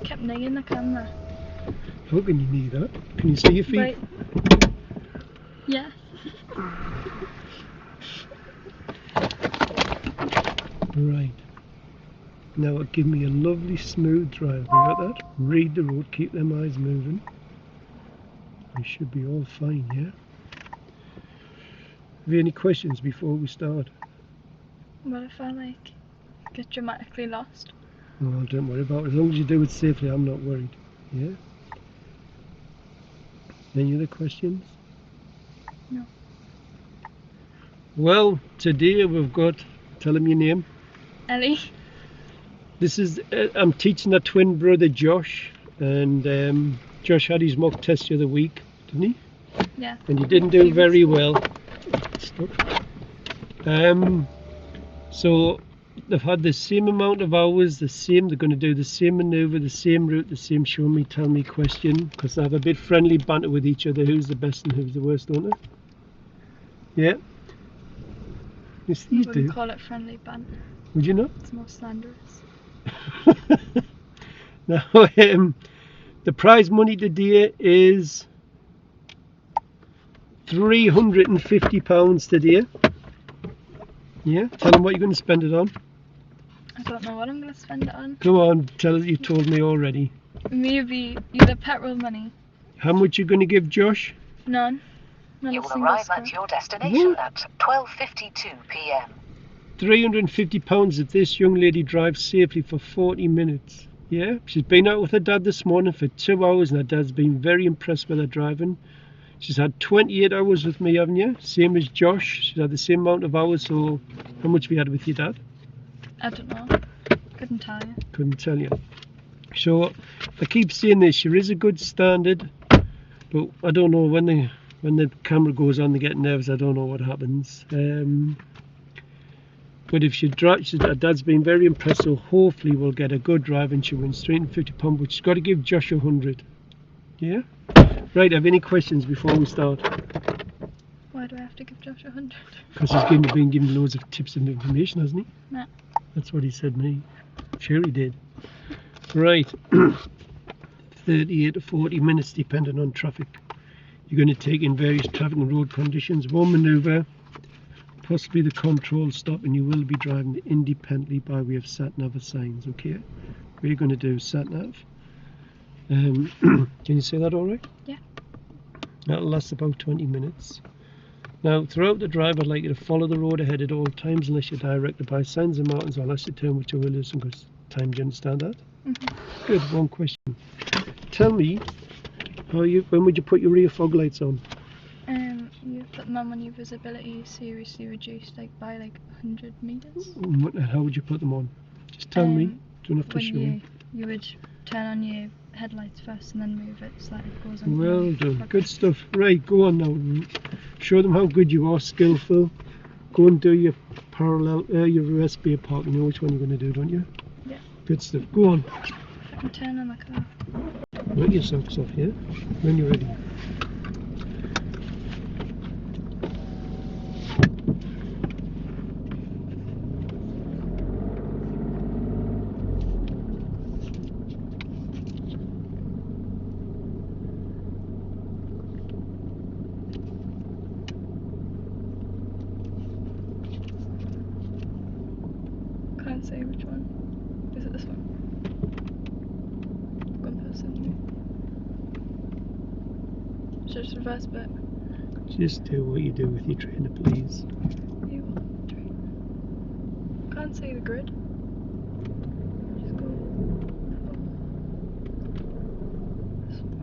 kept negging the camera. How can you need that? Can you see your feet? Right. Yeah. Right. Now give me a lovely smooth drive. You got that? Read the road, keep them eyes moving. We should be all fine, yeah? Have you any questions before we start? What if I like get dramatically lost? Oh, don't worry about it. As long as you do it safely, I'm not worried. Yeah? Any other questions? No. Well, today we've got, tell them your name. Ellie. This is, I'm teaching a twin brother Josh, and Josh had his mock test the other week, didn't he? Yeah. And he didn't do very well. Stop. So they've had the same amount of hours, they're going to do the same manoeuvre, the same route, the same show me, tell me question, because they have a bit friendly banter with each other, who's the best and who's the worst, don't they? Yeah? Yes, I you wouldn't do. call it friendly banter. Would you not? It's more slanderous. Now, the prize money today is £350 today. Yeah, tell them what you're going to spend it on. I don't know what I'm going to spend it on. Go on, tell us, you told me already. Maybe either petrol money. How much you going to give Josh? None. Not You a will single arrive square. at your destination What? at 12:52 p.m. £350 if this young lady drives safely for 40 minutes. Yeah, she's been out with her dad this morning for 2 hours and her dad's been very impressed with her driving. She's had 28 hours with me, haven't you? Same as Josh. She's had the same amount of hours, so how much have you had with your dad? I don't know. Couldn't tell you. Couldn't tell you. So I keep saying this, she is a good standard, but I don't know, when the camera goes on they get nervous, I don't know what happens. But if she drives, her dad's been very impressed, so hopefully we'll get a good drive and she wins £350, but she's got to give Josh 100. Yeah? Right, have any questions before we start? Why do I have to give Josh 100? Because he's been given loads of tips and information, hasn't he? Nah. That's what he said to me. Sure he did. Right. 38 to 40 minutes depending on traffic. You're going to take in various traffic and road conditions. One manoeuvre, possibly the control stop, and you will be driving independently by way of sat-nav signs, okay? What are you going to do? Sat-nav. Can you say that all right? Yeah. That'll last about 20 minutes. Now, throughout the drive, I'd like you to follow the road ahead at all times unless you're directed by signs and mountains, or unless you turn which way you listen because time. Do you understand that? Mm-hmm. Good. One question. Tell me, when would you put your rear fog lights on? You put them on when your visibility is seriously reduced, like by 100 meters. How would you put them on? Just tell me. Don't have to When show me. you would turn on your headlights first and then move it so that it goes on. Well done. Good stuff. Right, go on now. Show them how good you are, skillful. Go and do your parallel, your reverse beer park. You know which one you're going to do, don't you? Yeah. Good stuff. Go on. I can turn on the car. Put your socks off, yeah? When you're ready. Can't say which one. Is it this one? One person. Just reverse bit. Just do what you do with your trainer, please. You want to. Can't see the grid. Just go. This one.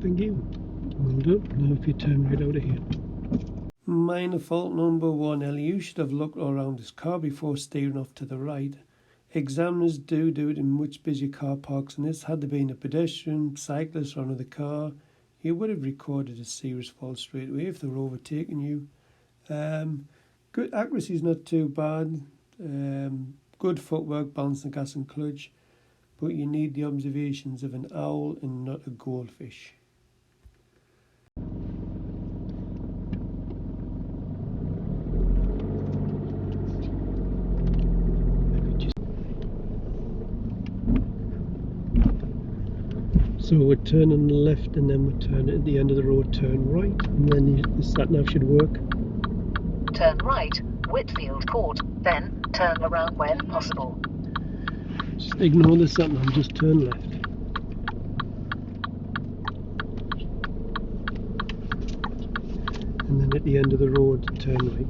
Thank you. Well done. Now if you turn right out of here. Minor fault number 1, Ellie. You should have looked around this car before steering off to the right. Examiners do it in which busy car parks in this. Had there been a pedestrian, cyclist or another car, you would have recorded a serious fault straight away if they were overtaking you. Good accuracy is not too bad. Good footwork, balancing gas and clutch, but you need the observations of an owl and not a goldfish. So we're turning left and then we're turning at the end of the road, turn right, and then the sat nav should work. Turn right, Whitfield Court, then turn around when possible. Just ignore the sat nav, just turn left. And then at the end of the road, turn right.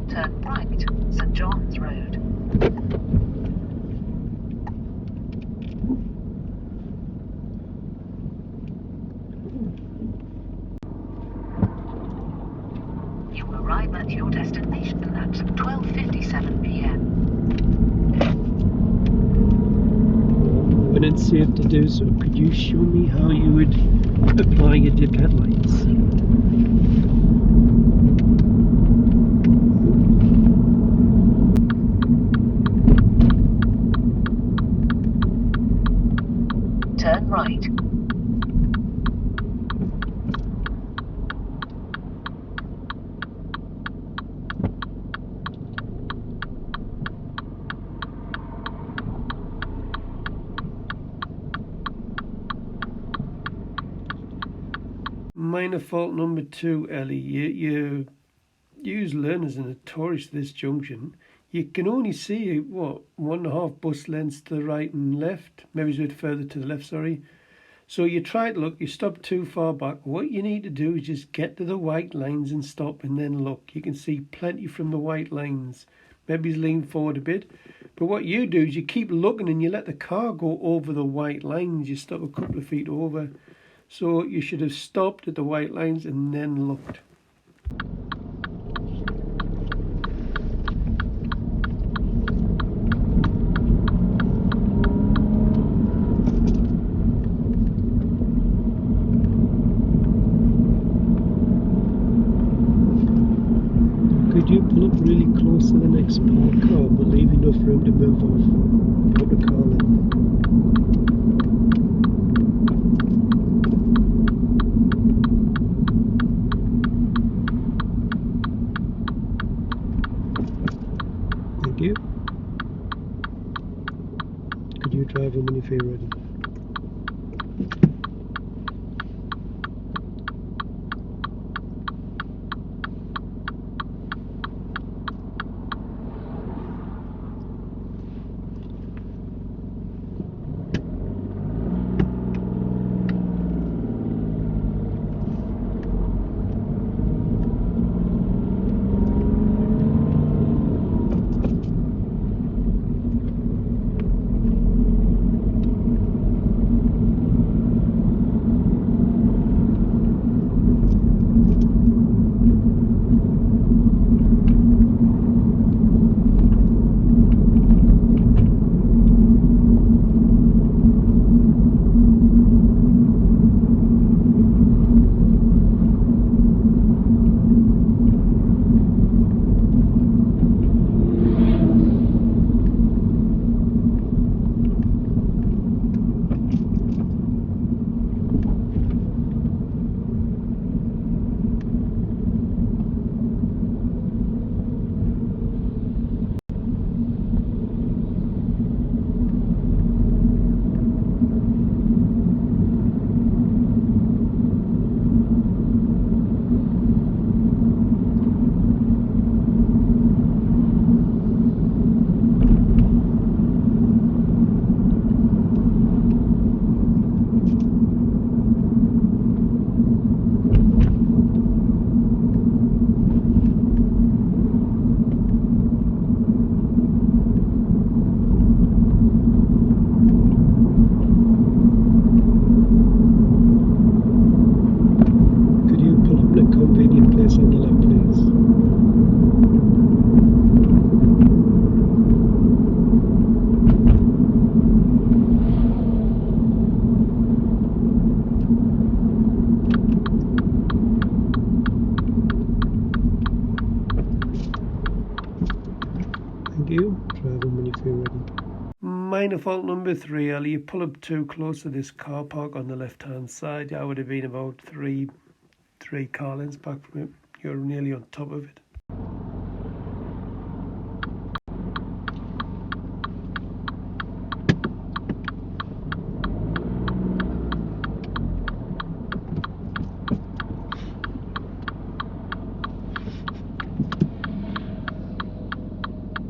Turn right, St John's Road. You will arrive at your destination at 12:57 p.m. When it's safe to do so, could you show me how you would apply your dip headlights? Turn right. Minor fault number 2, Ellie. You use learners are notorious to this junction. You can only see, 1.5 bus lengths to the right and left, maybe a bit further to the left, sorry. So you try to look, you stop too far back. What you need to do is just get to the white lines and stop and then look. You can see plenty from the white lines. Maybe lean forward a bit. But what you do is you keep looking and you let the car go over the white lines. You stop a couple of feet over. So you should have stopped at the white lines and then looked. Could you pull up really close to the next parked car but leave enough room to move off out the car lane? Thank you. Could you drive him when you feel ready? to you. Drive on when you feel ready. Minor fault number 3, Ellie. You pull up too close to this car park on the left-hand side. I would have been about three car lengths back from it. You're nearly on top of it.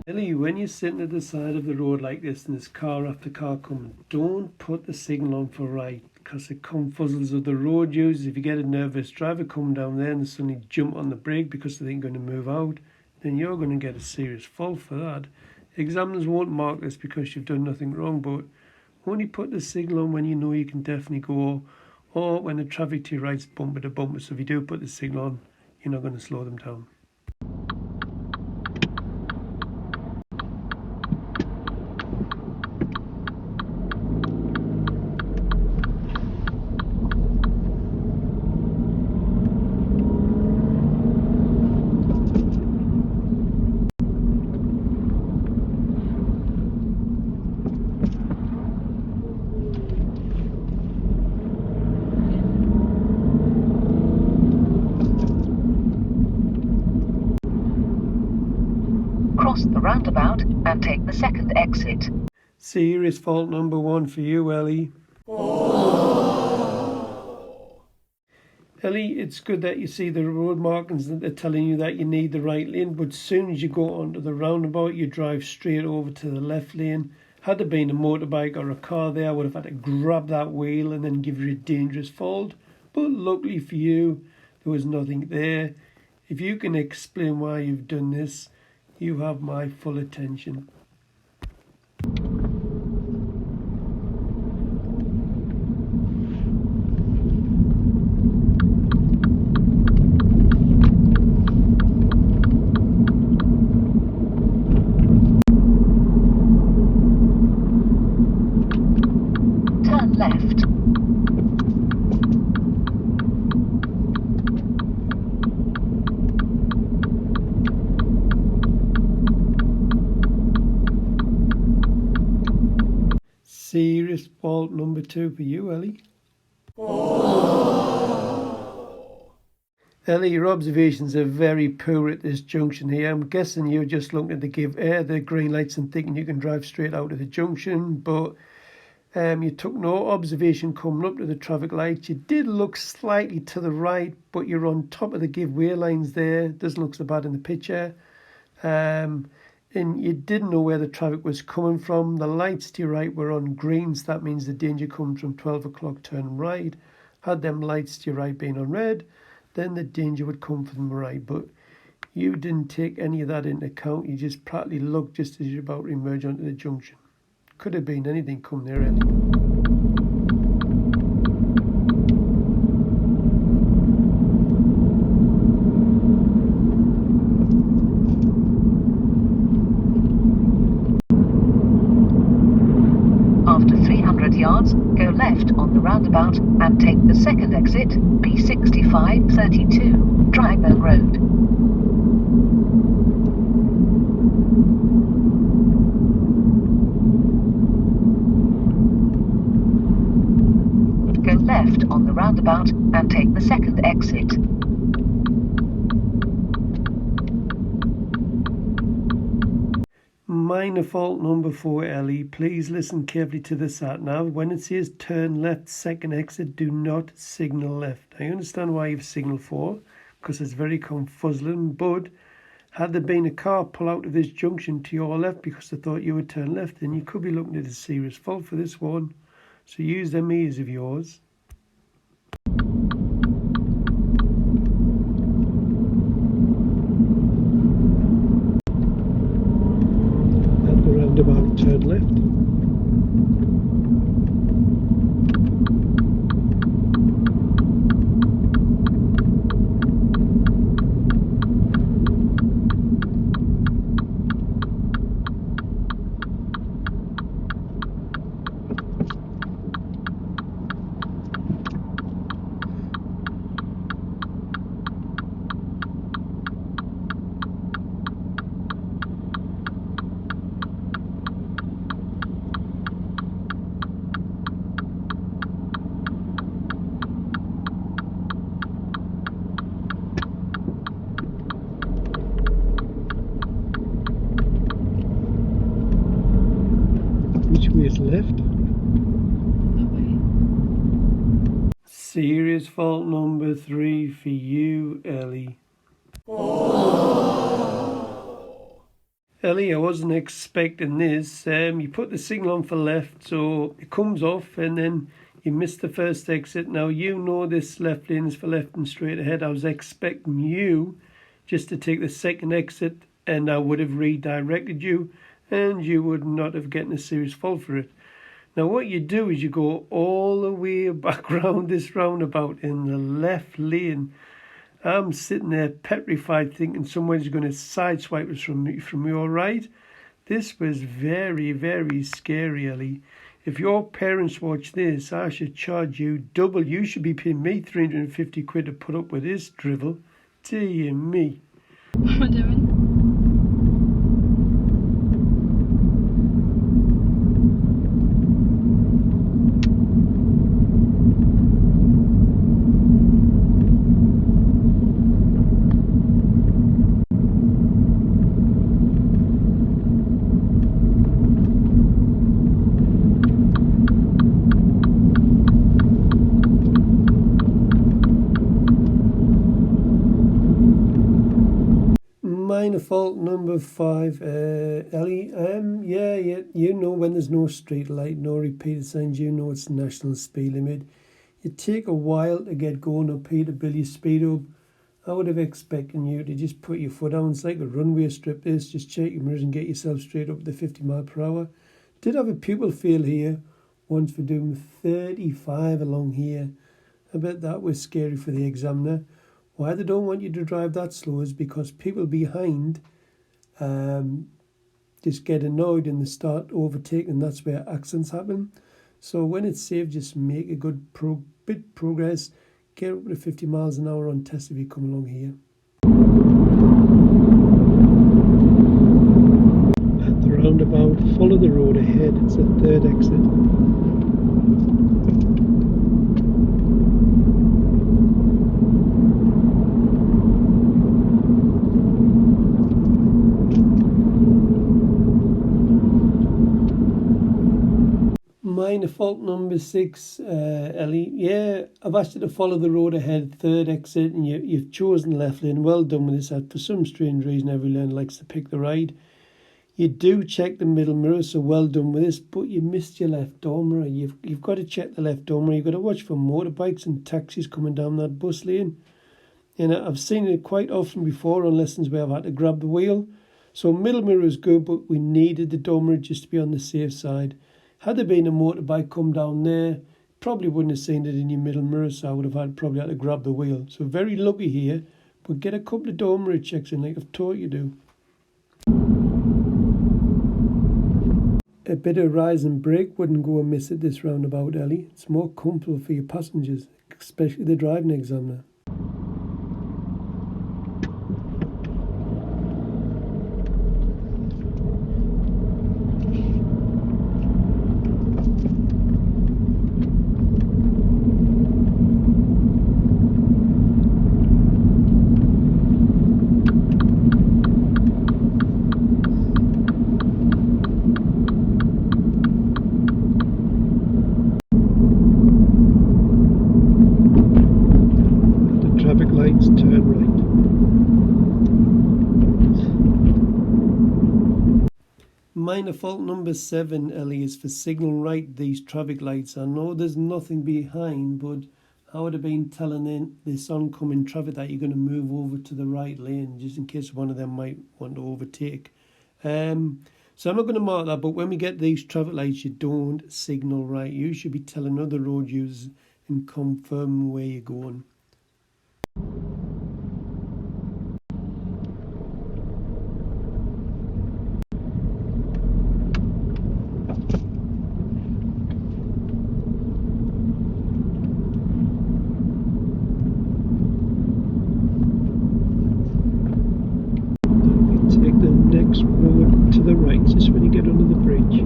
Ellie, when you're sitting at the side of the road like this and there's car after car coming, don't put the signal on for right, because it confuzzles with the road users. If you get a nervous driver coming down there and they suddenly jump on the brake because they think they're going to move out, then you're going to get a serious fault for that. Examiners won't mark this because you've done nothing wrong, but only put the signal on when you know you can definitely go, or when the traffic to your right's bumper to bumper. So if you do put the signal on, you're not going to slow them down. Cross the roundabout and take the second exit. Serious fault number 1 for you, Ellie. Ellie, it's good that you see the road markings that they're telling you that you need the right lane, but as soon as you go onto the roundabout, you drive straight over to the left lane. Had there been a motorbike or a car there, I would have had to grab that wheel and then give you a dangerous fault. But luckily for you, there was nothing there. If you can explain why you've done this, you have my full attention. Turn left. Serious fault number 2 for you, Ellie. Ellie, your observations are very poor at this junction here. I'm guessing you're just looking to give air the green lights and thinking you can drive straight out of the junction, but you took no observation coming up to the traffic lights. You did look slightly to the right, but you're on top of the give way lines there. Doesn't look so bad in the picture. And you didn't know where the traffic was coming from. The lights to your right were on green, so that means the danger comes from 12 o'clock turn right. Had them lights to your right been on red, then the danger would come from the right. But you didn't take any of that into account. You just practically looked just as you're about to emerge onto the junction. Could have been anything come there, Ellie. After 300 yards, go left on the roundabout and take the second exit, B6532, Dryburn Road. Go left on the roundabout and take the second exit. Minor fault number 4, Ellie. Please listen carefully to the sat-nav. When it says turn left, second exit, do not signal left. I understand why you've signaled 4, because it's very confuzzling, but had there been a car pull out of this junction to your left because they thought you would turn left, then you could be looking at a serious fault for this one. So use them ears of yours. Roundabout, turn left. is left. That way. Serious fault number 3 for you, Ellie. Ellie, I wasn't expecting this. You put the signal on for left, so it comes off, and then you missed the first exit. Now you know this left lane is for left and straight ahead. I was expecting you just to take the second exit, and I would have redirected you, and you would not have gotten a serious fault for it. Now what you do is you go all the way back round this roundabout in the left lane. I'm sitting there petrified thinking somebody's going to sideswipe us from your right. This was very, very scary, Ellie. If your parents watch this, I should charge you double. You should be paying me 350 quid to put up with this drivel. Dear me. What am I doing? Minor fault number 5, Ellie. Yeah, you know when there's no street light, no repeated signs, you know it's national speed limit. You take a while to get going up here to build your speed up. I would have expected you to just put your foot down. It's like a runway strip this. Just check your mirrors and get yourself straight up to 50 mile per hour. Did have a pupil fail here once for doing 35 along here. I bet that was scary for the examiner. Why they don't want you to drive that slow is because people behind just get annoyed and they start overtaking. That's where accidents happen. So when it's safe, just make a good bit progress. Get up to 50 miles an hour on test if you come along here. At the roundabout, follow the road ahead. It's the third exit. Minor fault number 6, Ellie. Yeah, I've asked you to follow the road ahead, third exit, and you've chosen left lane. Well done with this. For some strange reason, every lane likes to pick the right. You do check the middle mirror, so well done with this, but you missed your left door mirror. You've got to check the left door mirror. You've got to watch for motorbikes and taxis coming down that bus lane. And I've seen it quite often before on lessons where I've had to grab the wheel. So middle mirror is good, but we needed the door mirror just to be on the safe side. Had there been a motorbike come down there, probably wouldn't have seen it in your middle mirror, so I would have probably had to grab the wheel. So very lucky here, but get a couple of door mirror checks in like I've taught you to. A bit of rise and brake wouldn't go amiss at this roundabout, Ellie. It's more comfortable for your passengers, especially the driving examiner. Turn right. Minor fault number 7, Ellie, is for signal right these traffic lights. I know there's nothing behind, but I would have been telling this oncoming traffic that you're going to move over to the right lane just in case one of them might want to overtake. So I'm not going to mark that, but when we get these traffic lights, you don't signal right. You should be telling other road users and confirm where you're going. Road to the right, just when you get under the bridge.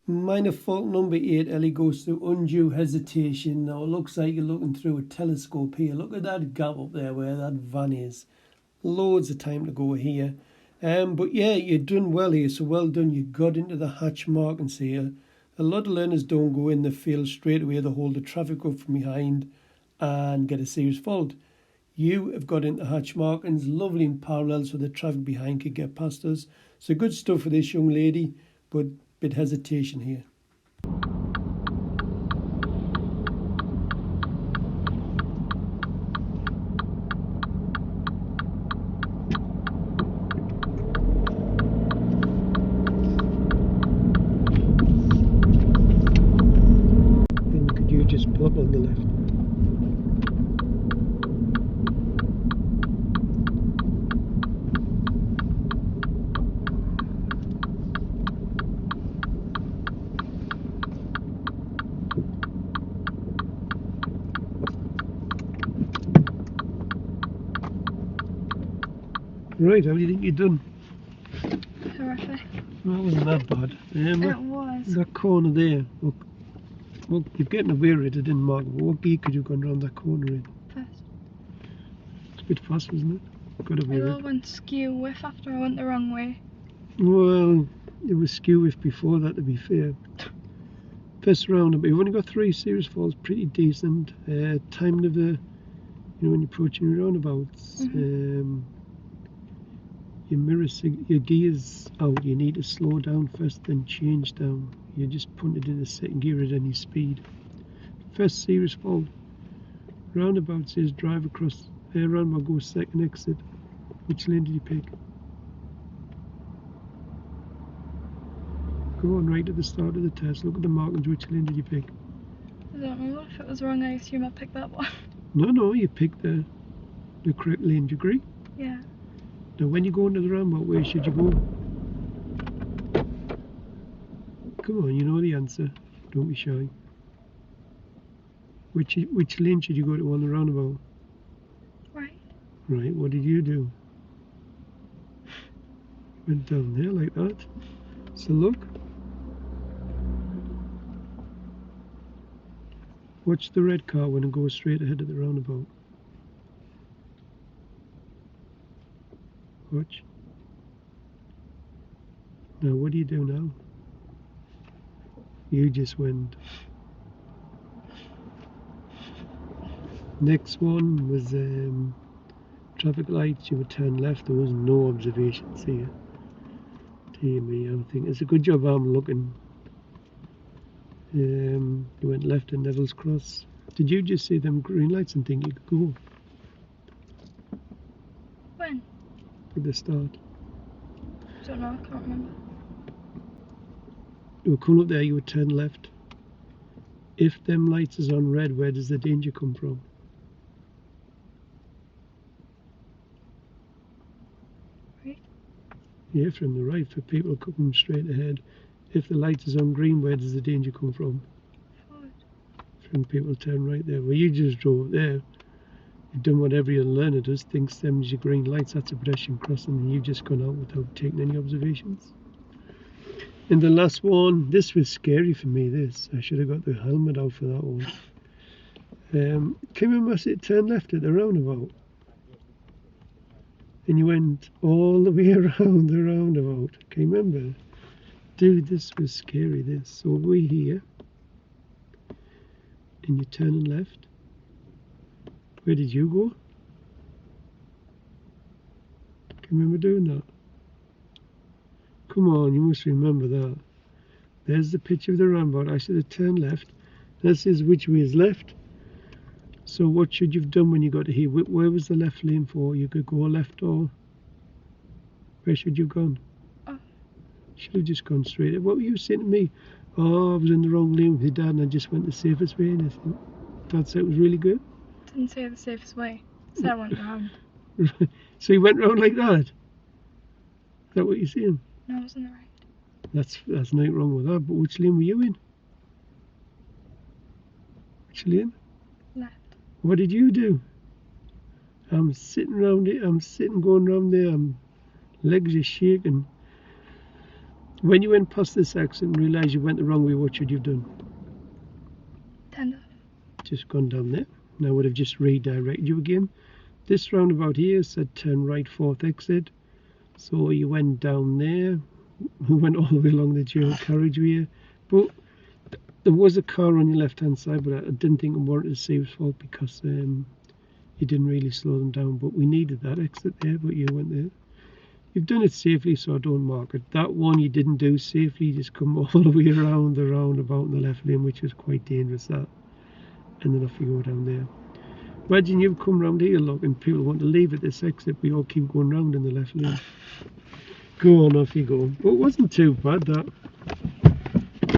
Minor fault number 8, Ellie, goes through undue hesitation. Now it looks like you're looking through a telescope here. Look at that gap up there where that van is. Loads of time to go here. But yeah, you've done well here, so well done. You got into the hatch markings here. A lot of learners don't go in the field straight away. They hold the traffic up from behind and get a serious fault. You have got into hatch markings, lovely in parallel, so the traffic behind could get past us. So good stuff for this young lady, but bit hesitation here. And could you just pull up on the left? Right, how do you think you've done? Horrific. Well, it wasn't that bad. It was. That corner there, look, you're getting away with it, I didn't mark it, but what gear could you have gone around that corner in? First. It's a bit fast, wasn't it? Got away It with all it. went skew with after I went the wrong way. Well, it was skew with before that, to be fair. First roundabout, you've only got 3 serious faults, pretty decent. Time of the, when you're approaching roundabouts, your gears out, you need to slow down first, then change down. You just put it in the second gear at any speed. First serious fault. Roundabout says drive across, roundabout goes second exit. Which lane did you pick? Go on right at the start of the test, look at the markings, which lane did you pick? I don't know, if it was wrong I assume I picked that one. No, you picked the correct lane, do you agree? Yeah. Now when you go into the roundabout, where should you go? Come on, you know the answer. Don't be shy. Which lane should you go to on the roundabout? Right. Right, what did you do? Went down there like that. So look. Watch the red car when it goes straight ahead of the roundabout. Watch. Now what do you do now? You just went. Next one was traffic lights. You would turn left. There was no observations here. Dear me, I think it's a good job I'm looking. You went left at Neville's Cross. Did you just see them green lights and think you could go? When? At the start. Don't know, I can't remember. You would come up there, you would turn left. If them lights is on red, where does the danger come from? Right. Yeah, from the right, for people coming straight ahead. If the light is on green, where does the danger come from? Forward. From people turn right there. Well, you just drove up there. You've done what every other learner does, thinks them is your green lights, that's a pedestrian crossing, and you've just gone out without taking any observations. And the last one, this was scary for me, this. I should have got the helmet out for that one. Can you remember I said turn left at the roundabout? And you went all the way around the roundabout. Can you remember? Dude, this was scary, this. So we're here. And you're turning left. Where did you go? Can you remember doing that? Come on, you must remember that. There's the picture of the roundabout. I should have turned left. That says which way is left. So what should you have done when you got to here? Where was the left lane for? You could go left, or where should you have gone? Oh. Should have just gone straight. What were you saying to me? Oh, I was in the wrong lane with your dad and I just went the safest way, and I think Dad said it was really good. Didn't say the safest way. Said I went round. So you went round like that? Is that what you're saying? No, I was on the right. That's nothing wrong with that, but which lane were you in? Which lane? Left. What did you do? I'm sitting round it, going round there, legs are shaking. When you went past this exit and realised you went the wrong way, what should you have done? Turned off. Just gone down there. Now I would have just redirected you again. This roundabout here said turn right, 4th exit. So you went down there. We went all the way along the dual carriageway. But there was a car on your left hand side, but I didn't think I wanted to see his fault because you didn't really slow them down. But we needed that exit there, but you went there. You've done it safely, so I don't mark it. That one you didn't do safely. You just come all the way around the roundabout in the left lane, which was quite dangerous, that. And then off you go down there. Imagine you've come round here, look, and people want to leave at this exit, but you all keep going round in the left lane. Go on, off you go. But it wasn't too bad, that.